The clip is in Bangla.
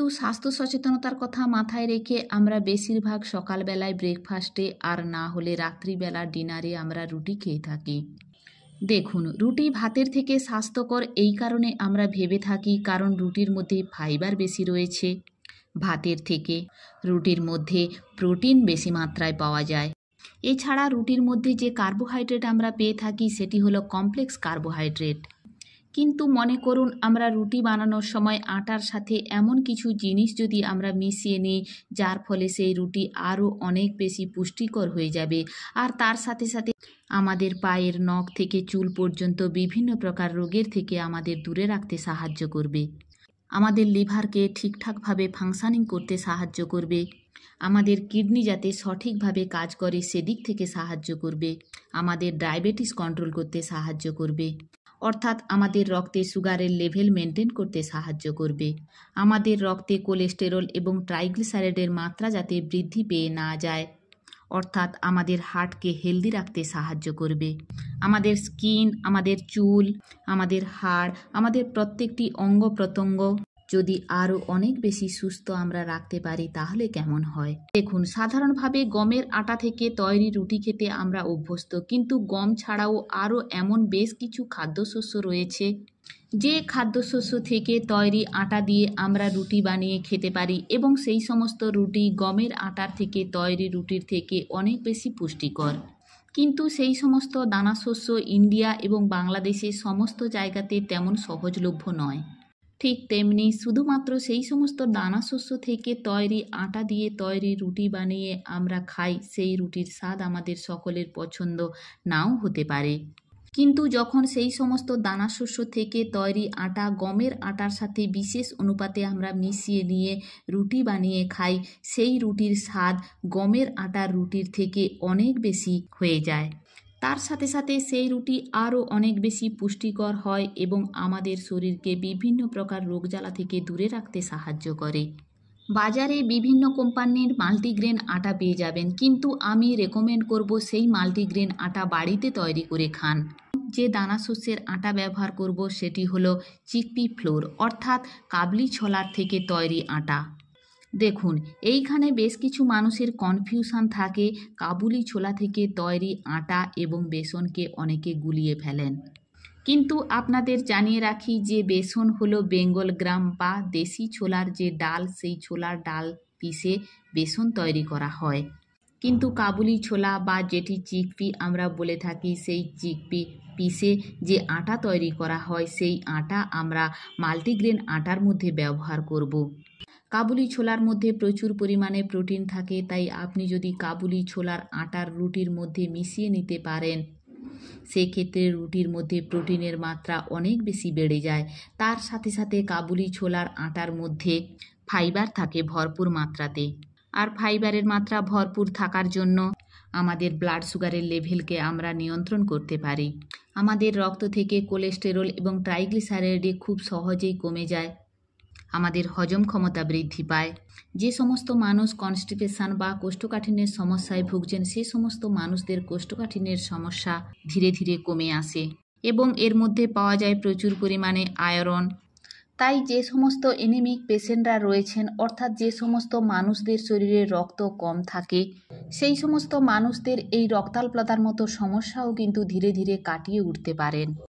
তো স্বাস্থ্য সচেতনতার কথা মাথায় রেখে আমরা বেশিরভাগ সকালবেলায় ব্রেকফাস্টে আর না হলে রাত্রিবেলা ডিনারে আমরা রুটি খেয়ে থাকি। দেখুন, রুটি ভাতের থেকে স্বাস্থ্যকর এই কারণে আমরা ভেবে থাকি কারণ রুটির মধ্যে ফাইবার বেশি রয়েছে ভাতের থেকে। রুটির মধ্যে প্রোটিন বেশি মাত্রায় পাওয়া যায়। এছাড়া রুটির মধ্যে যে কার্বোহাইড্রেট আমরা পেয়ে থাকি সেটি হলো কমপ্লেক্স কার্বোহাইড্রেট। কিন্তু মনে করুন আমরা রুটি বানানোর সময় আটার সাথে এমন কিছু জিনিস যদি আমরা মিশিয়ে নিই যার ফলে সেই রুটি আরও অনেক বেশি পুষ্টিকর হয়ে যাবে, আর তার সাথে সাথে আমাদের পায়ের নখ থেকে চুল পর্যন্ত বিভিন্ন প্রকার রোগের থেকে আমাদের দূরে রাখতে সাহায্য করবে, আমাদের লিভারকে ঠিকঠাকভাবে ফাংশনিং করতে সাহায্য করবে, আমাদের কিডনি যাতে সঠিকভাবে কাজ করে সেদিক থেকে সাহায্য করবে, আমাদের ডায়াবেটিস কন্ট্রোল করতে সাহায্য করবে, অর্থাৎ আমাদের রক্তে সুগারের লেভেল মেনটেন করতে সাহায্য করবে, আমাদের রক্তে কোলেস্টেরল এবং ট্রাইগ্লিসারাইডের মাত্রা যাতে বৃদ্ধি পেয়ে না যায়, অর্থাৎ আমাদের হার্টকে হেলদি রাখতে সাহায্য করবে, আমাদের স্কিন, আমাদের চুল, আমাদের হাড়, আমাদের প্রত্যেকটি অঙ্গ প্রত্যঙ্গ যদি আরও অনেক বেশি সুস্থ আমরা রাখতে পারি তাহলে কেমন হয়। দেখুন, সাধারণভাবে গমের আটা থেকে তৈরি রুটি খেতে আমরা অভ্যস্ত, কিন্তু গম ছাড়াও আরও এমন বেশ কিছু খাদ্যশস্য রয়েছে যে খাদ্যশস্য থেকে তৈরি আটা দিয়ে আমরা রুটি বানিয়ে খেতে পারি এবং সেই সমস্ত রুটি গমের আটার থেকে তৈরি রুটির থেকে অনেক বেশি পুষ্টিকর। কিন্তু সেই সমস্ত দানাশস্য ইন্ডিয়া এবং বাংলাদেশের সমস্ত জায়গাতে তেমন সহজলভ্য নয়। ঠিক তেমনি শুধুমাত্র সেই সমস্ত দানাশস্য থেকে তৈরি আটা দিয়ে তৈরি রুটি বানিয়ে আমরা খাই, সেই রুটির স্বাদ আমাদের সকলের পছন্দ নাও হতে পারে। কিন্তু যখন সেই সমস্ত দানাশস্য থেকে তৈরি আটা গমের আটার সাথে বিশেষ অনুপাতে আমরা মিশিয়ে নিয়ে রুটি বানিয়ে খাই, সেই রুটির স্বাদ গমের আটার রুটির থেকে অনেক বেশি হয়ে যায়। তার সাথে সাথে সেই রুটি আরও অনেক বেশি পুষ্টিকর হয় এবং আমাদের শরীরকে বিভিন্ন প্রকার রোগজ্বালা থেকে দূরে রাখতে সাহায্য করে। বাজারে বিভিন্ন কোম্পানির মাল্টিগ্রেন আটা পেয়ে যাবেন, কিন্তু আমি রেকমেন্ড করব সেই মাল্টিগ্রেন আটা বাড়িতে তৈরি করে খান। যে দানাশস্যের আটা ব্যবহার করব সেটি হলো চিকপি ফ্লোর, অর্থাৎ কাবলি ছোলার থেকে তৈরি আটা। দেখুন, এইখানে বেশ কিছু মানুষের কনফিউশন থাকে, কাবুলি ছোলা থেকে তৈরি আটা এবং বেসনকে অনেকে গুলিয়ে ফেলেন। কিন্তু আপনাদের জানিয়ে রাখি যে বেসন হলো বেঙ্গল গ্রাম বা দেশি ছোলার যে ডাল, সেই ছোলার ডাল পিষে বেসন তৈরি করা হয়। কিন্তু কাবুলি ছোলা বা যেটি চিকপি আমরা বলে থাকি, সেই চিকপি পিষে যে আটা তৈরি করা হয় সেই আটা আমরা মাল্টিগ্রেন আটার মধ্যে ব্যবহার করব। কাবুলি ছোলার মধ্যে প্রচুর পরিমাণে প্রোটিন থাকে, তাই আপনি যদি কাবুলি ছোলার আটার রুটির মধ্যে মিশিয়ে নিতে পারেন সেক্ষেত্রে রুটির মধ্যে প্রোটিনের মাত্রা অনেক বেশি বেড়ে যায়। তার সাথে সাথে কাবুলি ছোলার আটার মধ্যে ফাইবার থাকে ভরপুর মাত্রাতে, আর ফাইবারের মাত্রা ভরপুর থাকার জন্য আমাদের ব্লাড সুগারের লেভেলকে আমরা নিয়ন্ত্রণ করতে পারি। আমাদের রক্ত থেকে কোলেস্টেরল এবং ট্রাইগ্লিসারাইড খুব সহজেই কমে যায়, আমাদের হজম ক্ষমতা বৃদ্ধি পায়। যে সমস্ত মানুষ কনস্টিপেশন বা কোষ্ঠকাঠিন্যের সমস্যায় ভুগছেন সে সমস্ত মানুষদের কোষ্ঠকাঠিন্যের সমস্যা ধীরে ধীরে কমে আসে এবং এর মধ্যে পাওয়া যায় প্রচুর পরিমাণে আয়রন। তাই যে সমস্ত এনিমিক পেশেন্টরা রয়েছেন, অর্থাৎ যে সমস্ত মানুষদের শরীরে রক্ত কম থাকে, সেই সমস্ত মানুষদের এই রক্তাল্পতার মতো সমস্যাও কিন্তু ধীরে ধীরে কাটিয়ে উঠতে পারেন।